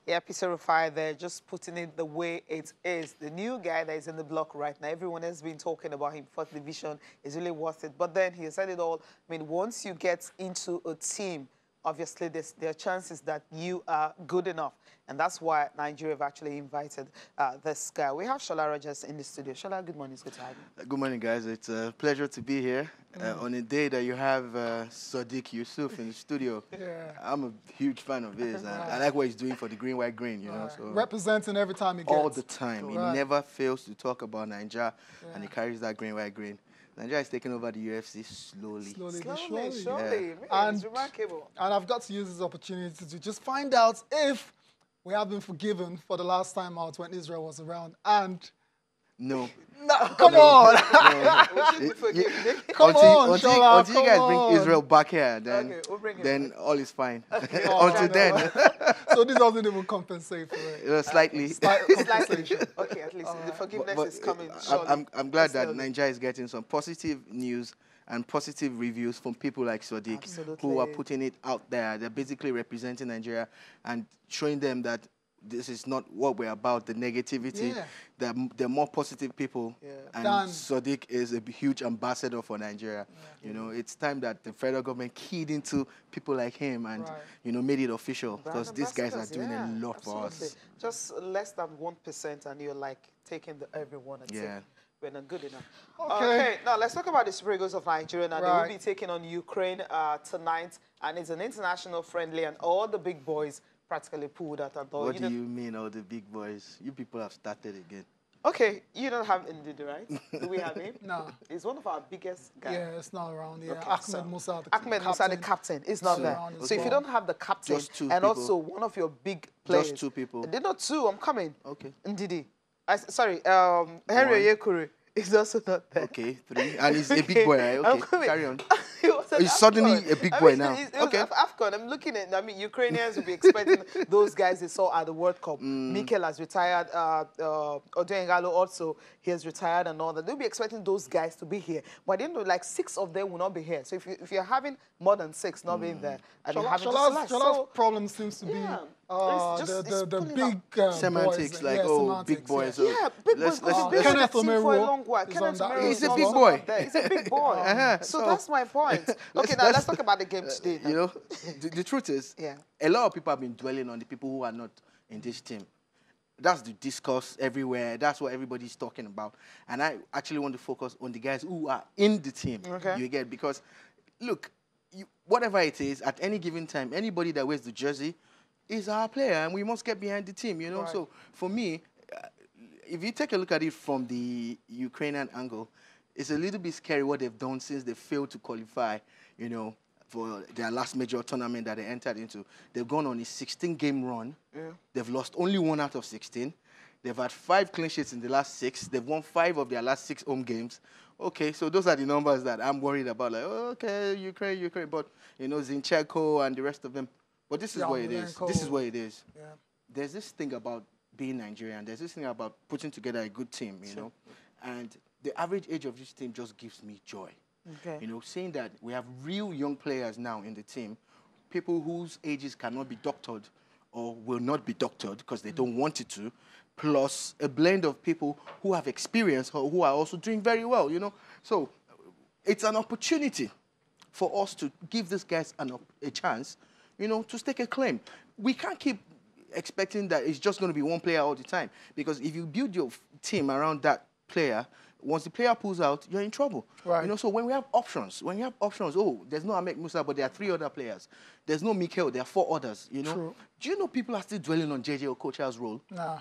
Yeah, Peter Rufai there, just putting it the way it is. The new guy that is in the block right now, everyone has been talking about him. First division is really worth it. But then he said it all. I mean, once you get into a team, obviously there are chances that you are good enough. And that's why Nigeria have actually invited this guy. We have Shola Rogers in the studio. Shola, good morning. It's good to have you. Good morning, guys. It's a pleasure to be here on a day that you have Sadiq Yusuf in the studio. Yeah. I'm a huge fan of his. And I like what he's doing for the green, white, green, you know. So representing every time he gets. all the time. He never fails to talk about Nigeria, and he carries that green, white, green. Nigeria is taking over the UFC slowly. Slowly. Yeah. Man, it's remarkable. And I've got to use this opportunity to just find out if we have been forgiven for the last time out when Israel was around. And No. come on. Come on, until Shola, you guys come bring on. Israel back here, then, Okay, we'll bring him then all is fine. Oh, Until then, So this doesn't even compensate for it. slightly. Slightly. Okay, at least the forgiveness is coming. I'm glad that Slowly. Nigeria is getting some positive news and positive reviews from people like Sadiq, Absolutely. who are putting it out there. They're basically representing Nigeria and showing them that this is not what we're about, the negativity. Yeah. They're more positive people. Yeah. And Dan. Sadiq is a huge ambassador for Nigeria. You know, it's time that the federal government keyed into people like him and, you know, made it official, because these guys are doing a lot for us. Just less than 1%, and you're like taking everyone and saying we're not good enough. Okay, now let's talk about the Super Eagles of Nigeria. Now they will be taking on Ukraine tonight, and it's an international friendly, and all the big boys practically pulled out. What do you mean, all the big boys? You people have started again. Okay, you don't have Ndidi, right? Do we have him? No. He's one of our biggest guys. Yeah, it's not around here. Okay, Ahmed Musa, the captain, is not there. So if you don't have the captain, and also one of your big players. Just two people. They're not two, I'm coming. Okay. Ndidi. Henry Oyekure is also not there. Okay, three. And he's a big boy, right? Okay, carry on. He's suddenly a big boy now. Okay. AFCON, I'm looking at, Ukrainians will be expecting those guys they saw at the World Cup. Mikel has retired, Odoengalo also, he has retired and all that. They'll be expecting those guys to be here. But they know like 6 of them will not be here. So if you're having more than 6 not being there, and you're having Shola's problem seems to be the big semantics, boys. like, big boys. So big boys. Kenneth Omero he's a big boy. He's a big boy. So that's my point. Okay, now let's talk about the game today. You know, the truth is, a lot of people have been dwelling on the people who are not in this team. That's the discourse everywhere. That's what everybody's talking about. And I actually want to focus on the guys who are in the team. Okay. You get, because, look, whatever it is, at any given time, anybody that wears the jersey is our player, and we must get behind the team, you know? So, for me, if you take a look at it from the Ukrainian angle, it's a little bit scary what they've done since they failed to qualify, you know, for their last major tournament that they entered into. They've gone on a 16-game run. They've lost only 1 out of 16. They've had 5 clean sheets in the last 6. They've won 5 of their last 6 home games. Okay, so those are the numbers that I'm worried about. Like, okay, Ukraine. But, you know, Zinchenko and the rest of them. But this is what it is. This is what it is. There's this thing about being Nigerian. There's this thing about putting together a good team, you know. And the average age of this team just gives me joy. You know, saying that we have real young players now in the team, people whose ages cannot be doctored or will not be doctored because they don't want it to, plus a blend of people who have experience or who are also doing very well, you know. So it's an opportunity for us to give these guys a chance, you know, to stake a claim. We can't keep expecting that it's just going to be one player all the time, because if you build your team around that player, once the player pulls out, you're in trouble. You know, so when you have options, there's no Ahmed Musa, but there are 3 other players. There's no Mikel, there are 4 others, you know. Do you know people are still dwelling on JJ Okocha's role? Nah.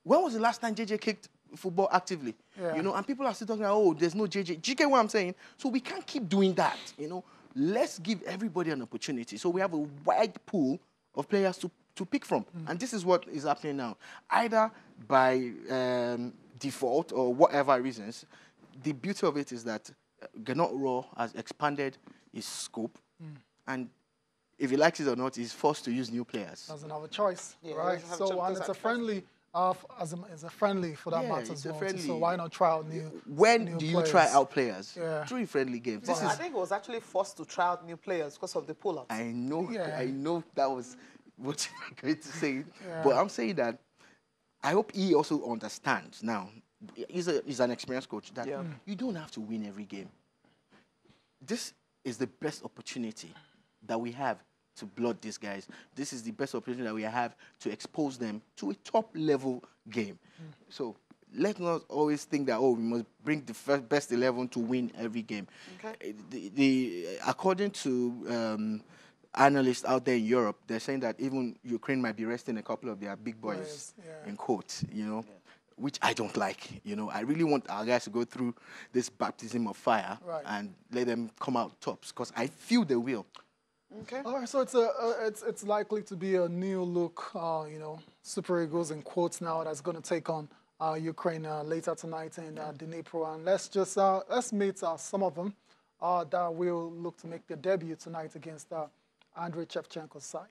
When was the last time JJ kicked football actively? You know, and people are still talking about, there's no JJ. Do you get what I'm saying? So we can't keep doing that, you know. Let's give everybody an opportunity. So we have a wide pool of players to pick from. And this is what is happening now. Either by default or whatever reasons, the beauty of it is that Gernot Rohr has expanded his scope, and if he likes it or not, he's forced to use new players. Doesn't have a choice, right? So, and it's a friendly, it's a friendly for that matter as well. So why not try out new When do you try out players? During friendly games. I think it was actually forced to try out new players because of the pull-ups. I know that was what I'm going to say. Yeah. But I'm saying that I hope he also understands now. He's an experienced coach that you don't have to win every game. This is the best opportunity that we have to blood these guys. This is the best opportunity that we have to expose them to a top-level game. So let's not always think that, we must bring the best 11 to win every game. Okay. According to analysts out there in Europe, they're saying that even Ukraine might be resting a couple of their big boys, in quotes, which I don't like. I really want our guys to go through this baptism of fire and let them come out tops, because I feel they will. Okay. All right, so it's likely to be a new look, Super Eagles in quotes now, that's going to take on Ukraine later tonight in Dnipro, and let's meet some of them that will look to make their debut tonight against Andrei Shevchenko's side.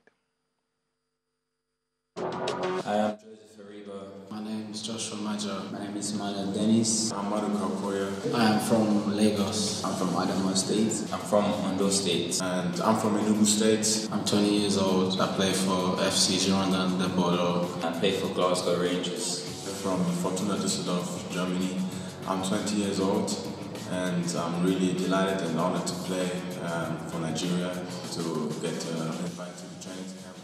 Hi, I'm Joseph Ariba. My name is Joshua Maja. My name is Malan Dennis. I'm Maduka Okoye. I am from Lagos. I'm from Adamawa State. I'm from Ondo State. And I'm from Enugu State. I'm 20 years old. I play for FC Girondins de Bordeaux. I play for Glasgow Rangers. From Fortuna Düsseldorf, Germany. I'm 20 years old. And I'm really delighted and honored to play for Nigeria, to get invited to the training camp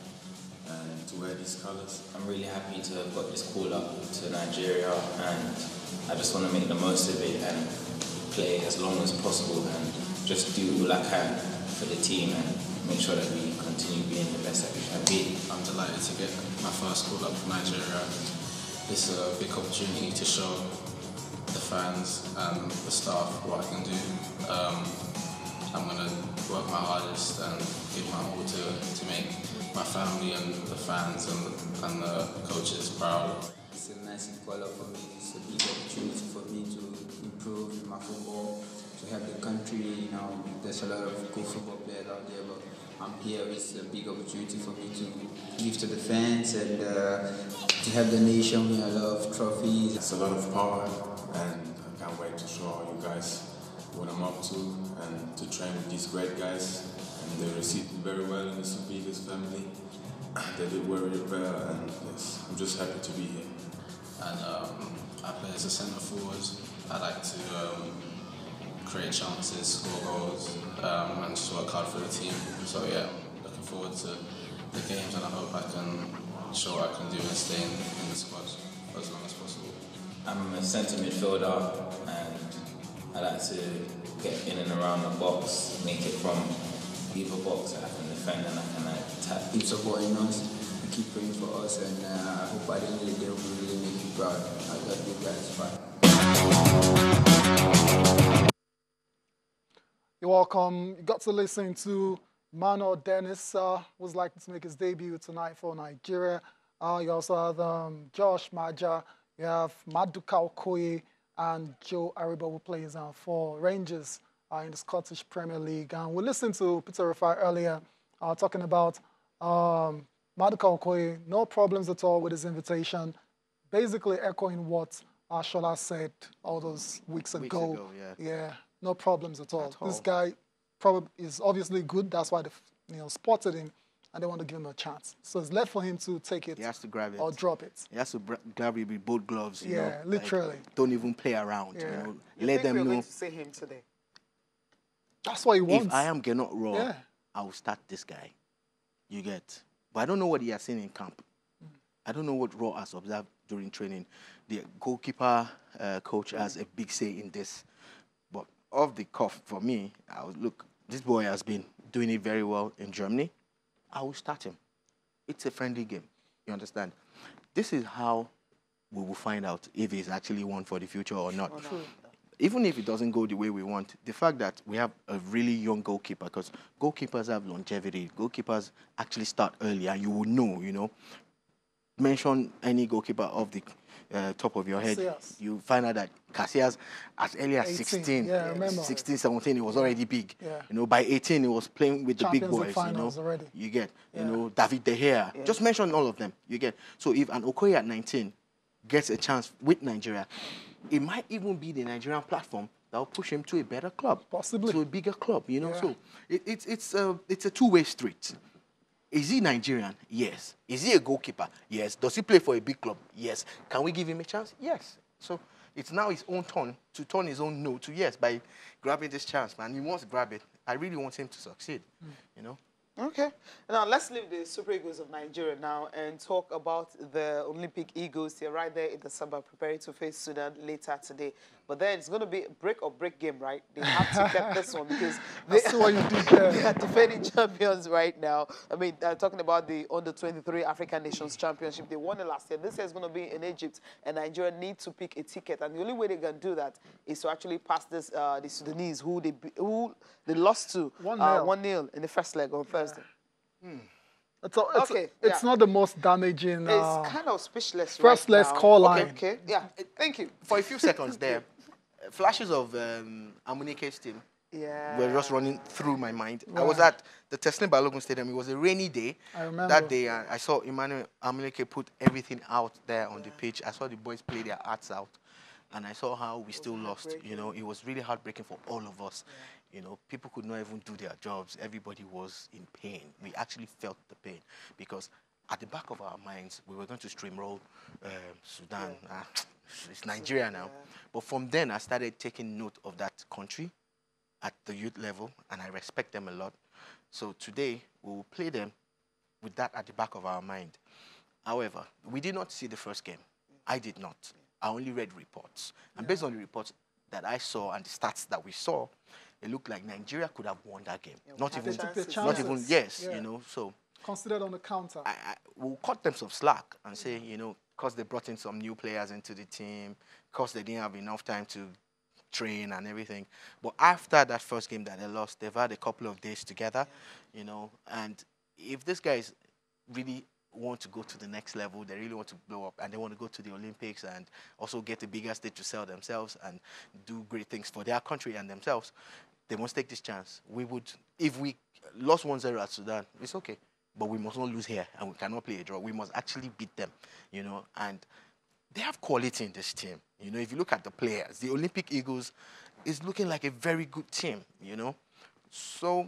and to wear these colours. I'm really happy to have got this call up to Nigeria, and I just want to make the most of it and play as long as possible and just do all I can for the team and make sure that we continue being the best that we can be. I'm delighted to get my first call up for Nigeria. It's a big opportunity to show the fans and the staff what I can do. I'm going to work my hardest and give my all to make my family and the fans and the coaches proud. It's a massive call-up for me. It's a big opportunity for me to improve in my football, to help the country. There's a lot of good football players out there, but I'm here. It's a big opportunity for me to give to the fans and to help the nation win a lot of trophies. It's a lot of power, and I can't wait to show you guys what I'm up to and to train with these great guys. And they received me very well in the Super Eagles family. They did very well, and yes, I'm just happy to be here. And I play as a centre forward. I like to create chances, score goals, and just work hard for the team. So yeah, looking forward to the games, and I hope I can show what I can do and stay in the squad for as long as possible. I'm a centre midfielder, and I like to get in and around the box, make it from either box that I can defend and I can attack. Keep supporting us, and keep praying for us, and I hope by the end of the day we really make you proud. I got you guys fight. You're welcome. You got to listen to Manuel Dennis, who's likely to make his debut tonight for Nigeria. You also have Josh Maja, you have Maduka Okoye, and Joe Ariba, who plays for Rangers in the Scottish Premier League. And we listened to Peter Rufai earlier talking about Maduka Okoye, no problems at all with his invitation, basically echoing what Shola said all those weeks ago. Yeah, no problems at all. This guy probably is obviously good. That's why they spotted him, and they want to give him a chance. So it's left for him to take it. He has to grab it. Or drop it. He has to grab it with both gloves. You know? Literally. Like, don't even play around. Yeah. You know? Let them know. Going to see him today? That's what he wants. If I am Gernot Rohr, I will start this guy. You get. But I don't know what he has seen in camp. I don't know what Rohr has observed during training. The goalkeeper coach has a big say in this. But off the cuff, for me, I would look, this boy has been doing it very well in Germany. I will start him. It's a friendly game. You understand? This is how we will find out if he's actually one for the future or not. Even if it doesn't go the way we want, the fact that we have a really young goalkeeper, because goalkeepers have longevity. Goalkeepers actually start early, and you will know, you know. Mention any goalkeeper off the top of your head, you find out that Casillas, as early as 16, 16, 17, he was already big. You know, by 18, he was playing with the big boys. You know, already. You get, you know, David De Gea. Just mention all of them. You get. So if an Okoye at 19 gets a chance with Nigeria, it might even be the Nigerian platform that will push him to a better club, possibly to a bigger club. You know, so it's a two-way street. Is he Nigerian? Yes. Is he a goalkeeper? Yes. Does he play for a big club? Yes. Can we give him a chance? Yes. So it's now his own turn to turn his own no to yes by grabbing this chance, man. He wants to grab it. I really want him to succeed, you know. Okay. Now, let's leave the Super Eagles of Nigeria now and talk about the Olympic Eagles. They're right there in the December, preparing to face Sudan later today. But then it's going to be a break game, right? They have to get this one because they are defending champions right now. I mean, talking about the Under-23 African Nations Championship. They won it last year. This year is going to be in Egypt, and Nigeria need to pick a ticket. And the only way they can do that is to actually pass this the Sudanese, who they lost to 1-0 in the first leg on Thursday. It's not the most damaging. It's kind of speechless. First, right let's now. call line. Okay. Yeah. Thank you. For a few seconds there, flashes of Amunike's team were just running through my mind. I was at the Teslim Balogun Stadium. It was a rainy day. I remember. That day, I saw Emmanuel Amunike put everything out there on the pitch. I saw the boys play their hearts out. And I saw how we still lost. You know, it was really heartbreaking for all of us. You know, people could not even do their jobs. Everybody was in pain. We actually felt the pain because at the back of our minds, we were going to streamroll Sudan. It's Nigeria now. But from then, I started taking note of that country at the youth level, and I respect them a lot. So today, we will play them with that at the back of our mind. However, we did not see the first game. I did not. I only read reports. And based on the reports that I saw and the stats that we saw, it looked like Nigeria could have won that game. Not even, you know, so. Considered on the counter. We'll cut them some slack and say, you know, because they brought in some new players into the team, because they didn't have enough time to train and everything. But after that first game that they lost, they've had a couple of days together, you know, and if these guys really want to go to the next level, they really want to blow up, and they want to go to the Olympics and also get a bigger stage to sell themselves and do great things for their country and themselves, they must take this chance. We would, if we lost 1-0 at Sudan, it's okay, but we must not lose here, and we cannot play a draw. We must actually beat them, you know, and they have quality in this team. You know, if you look at the players, the Olympic Eagles is looking like a very good team, you know. So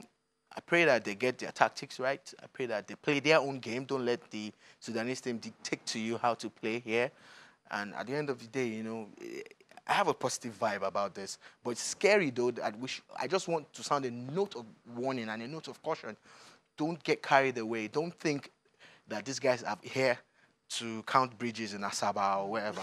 I pray that they get their tactics right. I pray that they play their own game. Don't let the Sudanese team dictate to you how to play here. And at the end of the day, you know, I have a positive vibe about this. But it's scary, though. I just want to sound a note of warning and a note of caution. Don't get carried away. Don't think that these guys are here to count bridges in Asaba or wherever.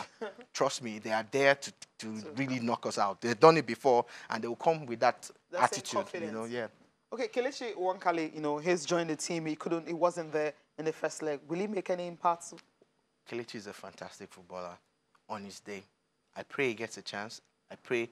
Trust me, they are there to really knock us out. They've done it before, and they will come with that attitude, you know, Okay, Kelechi Iwonkale, you know, he's joined the team. He wasn't there in the first leg. Will he make any impact? Kelechi is a fantastic footballer on his day. I pray he gets a chance. I pray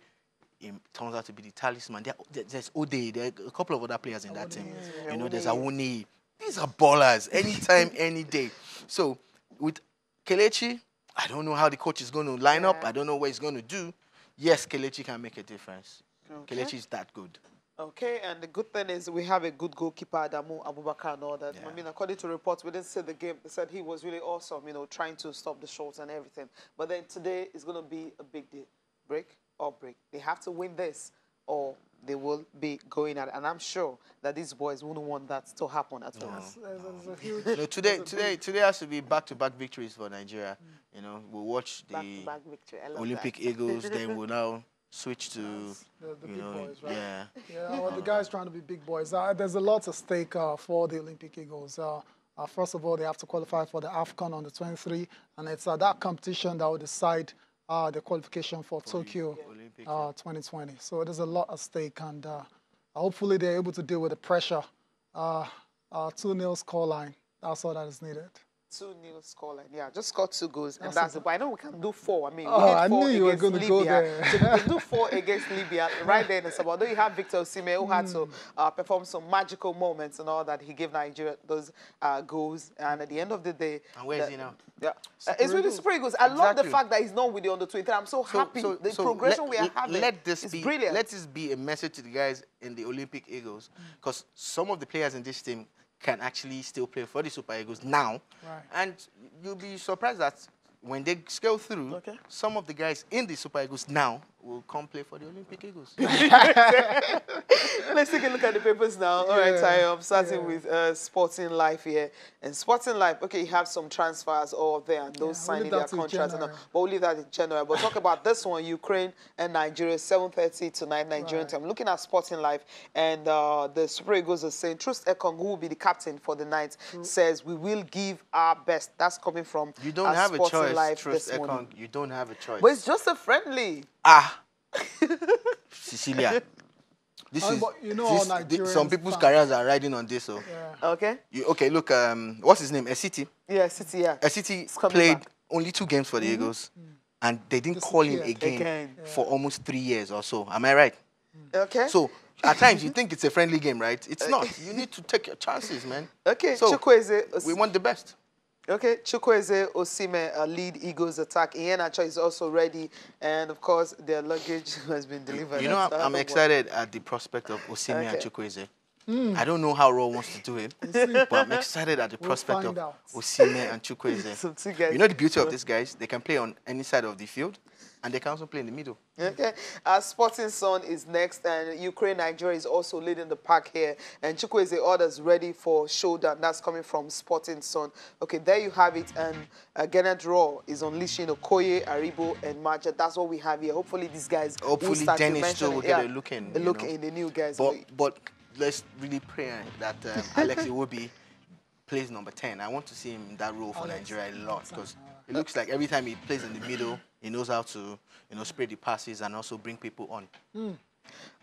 he turns out to be the talisman. There's Ode. There are a couple of other players in that team. You know, there's Awuni. These are ballers anytime, any day. So with Kelechi, I don't know how the coach is going to line up. I don't know what he's going to do. Yes, Kelechi can make a difference. Kelechi is that good. Okay, and the good thing is we have a good goalkeeper, Adamu Abubakar, and all that. I mean, according to reports, we didn't see the game. They said he was really awesome, you know, trying to stop the shots and everything. But then today is going to be a big day. Break or break. They have to win this, or they will be going at it. And I'm sure that these boys wouldn't want that to happen at all. No, today has to be back-to-back victories for Nigeria. You know, we'll watch the back-to-back victory. Olympic Eagles, then we'll now switch to the big boys, right? Yeah, well, the guys trying to be big boys. There's a lot at stake for the Olympic Eagles. First of all, they have to qualify for the AFCON Under-23, and it's that competition that will decide the qualification for Tokyo 2020. So there's a lot at stake, and hopefully they're able to deal with the pressure. 2-0 scoreline, that's all that is needed. 2-0 scoreline. Yeah, just scored 2 goals, and that's it. But I know we can do 4. I mean, I knew you were going to go there. So we can do 4 against Libya right there in the summer. Although you have Victor Osimhen, who had to perform some magical moments and all that. He gave Nigeria those goals, and at the end of the day... And where is he now? Yeah, it's really Super Eagles. I love the fact that he's not with the Under-23. I'm so happy. The progression we are having is brilliant. Let this be a message to the guys in the Olympic Eagles, because some of the players in this team can actually still play for the Super Eagles now. Right. And you'll be surprised that when they scale through, some of the guys in the Super Eagles now will come play for the Olympic Eagles. Let's take a look at the papers now. All right, Tayo, I'm starting with Sporting Life here. And Sporting Life, okay, you have some transfers all there and those signing their contracts. But we'll leave that in January. But talk about this one, Ukraine and Nigeria, 7:30 tonight, Nigerian time. Looking at Sporting Life, and the Super Eagles are saying, Trust Ekong, who will be the captain for the night, says, we will give our best. That's coming from You don't have Sporting a choice, Life Trust this morning. Ekong. You don't have a choice. But it's just a friendly. Cecilia. This is, but you know, some people's careers are riding on this. So. Yeah. Okay. Okay, look, what's his name? Esiti. Yeah, City, yeah. Esiti played only 2 games for the Eagles, and they didn't call him again for almost 3 years or so. Am I right? Okay. So, at times, you think it's a friendly game, right? It's not. You need to take your chances, man. Okay, so, Chukwueze, we want the best. Okay, Chukwueze Osime, lead Eagles attack. Iheanacho is also ready. And, of course, their luggage has been delivered. You know, I'm excited at the prospect of Osime and Chukwueze. I don't know how Raw wants to do it, but I'm excited at the prospect of Osime and Chukwueze. You know the beauty of these guys? They can play on any side of the field, and they can also play in the middle. Okay. Sporting Sun is next, and Ukraine, Nigeria is also leading the pack here. And Chukwueze orders ready for showdown. That's coming from Sporting Sun. Okay, there you have it. And Gennett Raw is unleashing Okoye, Aribo, and Maja. That's what we have here. Hopefully, these guys will start Dennis to will get a look in. A look in the new guys. But let's really pray that Alex Iwobi plays number 10. I want to see him in that role for Nigeria a lot, because it looks like every time he plays in the middle, he knows how to, spread the passes and also bring people on.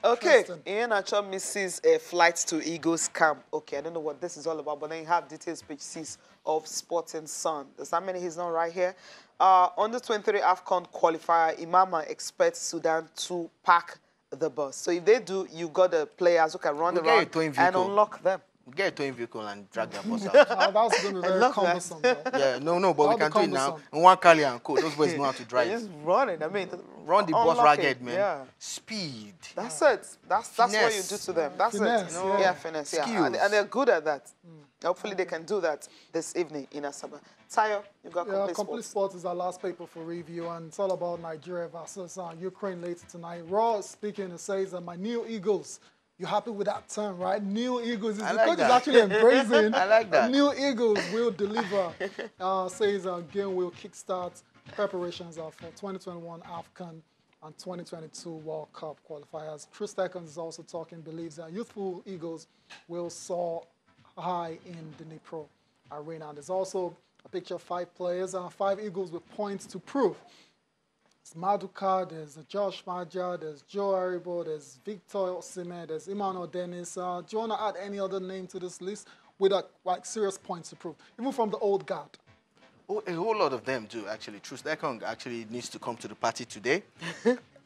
Okay, Iheanacho misses a flight to Eagles camp. Okay, I don't know what this is all about, but then you have details, page 6 of Sporting Sun. Does that mean he's not right here? Under 23 AFCON qualifier, Imama expects Sudan to pack the bus. So if they do, you got the players who can run around and unlock them. Get a towing vehicle and drag that bus out. That's going to be very cumbersome. Yeah, no, but we can do it now. And one Kali and Co. Those boys know how to drive. Just running. I mean, run the bus ragged, man. Yeah. Speed. That's it. That's what you do to them. That's finesse, it. Yeah, finesse. Yeah, and they're good at that. Hopefully, they can do that this evening in Asaba. Tayo, you got Complete Sports is our last paper for review, and it's all about Nigeria versus Ukraine later tonight. Raw is speaking and says that my new Eagles. You happy with that term, right? New Eagles. The coach is actually embracing. I like that. New Eagles will deliver. Says game will kickstart preparations for 2021 AFCON and 2022 World Cup qualifiers. True Seconds is also talking, believes that youthful Eagles will soar high in the Dnipro Arena. There's also a picture of 5 players, 5 Eagles with points to prove. There's Maduka, there's Josh Maja, there's Joe Aribo, there's Victor Osimhen, there's Emmanuel Dennis. Do you want to add any other name to this list with serious points to prove, even from the old guard? Oh, a whole lot of them do, actually. Trust Ekong actually needs to come to the party today.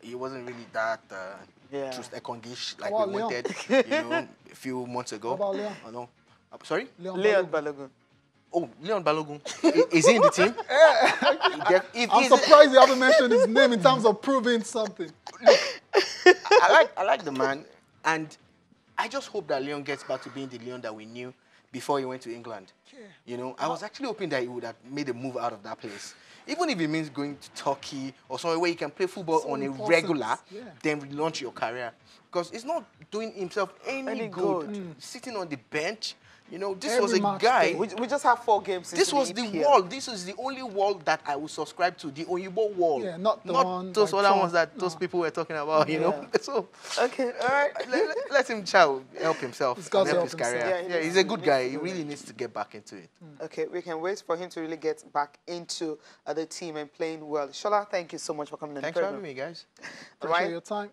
He wasn't really that Trust Ekong-ish like we wanted, a few months ago. How about Leon? Oh, no. Sorry? Leon Balogun. Oh, Leon Balogun. Is he in the team? I'm surprised you haven't mentioned his name in terms of proving something. Look, I like the man, and I just hope that Leon gets back to being the Leon that we knew before he went to England. I was actually hoping that he would have made a move out of that place. Even if it means going to Turkey or somewhere where you can play football on a regular, then relaunch your career. Because it's not doing himself any good. Sitting on the bench. This was a guy. We just have 4 games. This was the wall. This is the only wall that I would subscribe to. The Oyibo wall. Yeah, not those other ones that those people were talking about. So okay, all right. Let him help himself. And help his career. Yeah, he's a good guy. He really needs to get back into it. Okay, we can wait for him to really get back into the team and playing well. Shola, thank you so much for coming on the program. Thanks for having me, guys. Appreciate your time.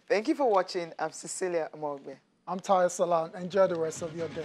Thank you for watching. I'm Cecilia Amogbe. I'm Tayo Salan. Enjoy the rest of your day.